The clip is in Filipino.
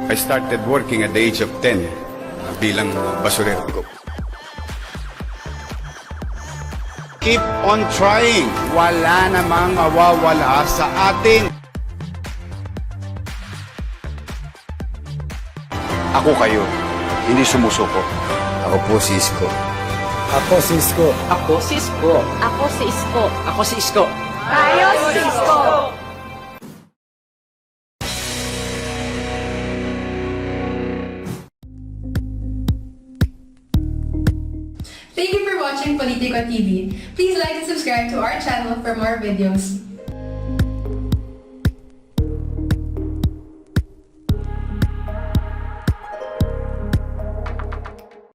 I started working at the age of 10 bilang basurero ko. Keep on trying. Wala namang mawawala sa atin. Ako kayo, hindi sumusuko. Ako po si Isko. Ako si Isko. Ako si Isko. Ako si Isko. Ako si Isko. Tayo si Isko. Thank you for watching Politico TV. Please like and subscribe to our channel for more videos.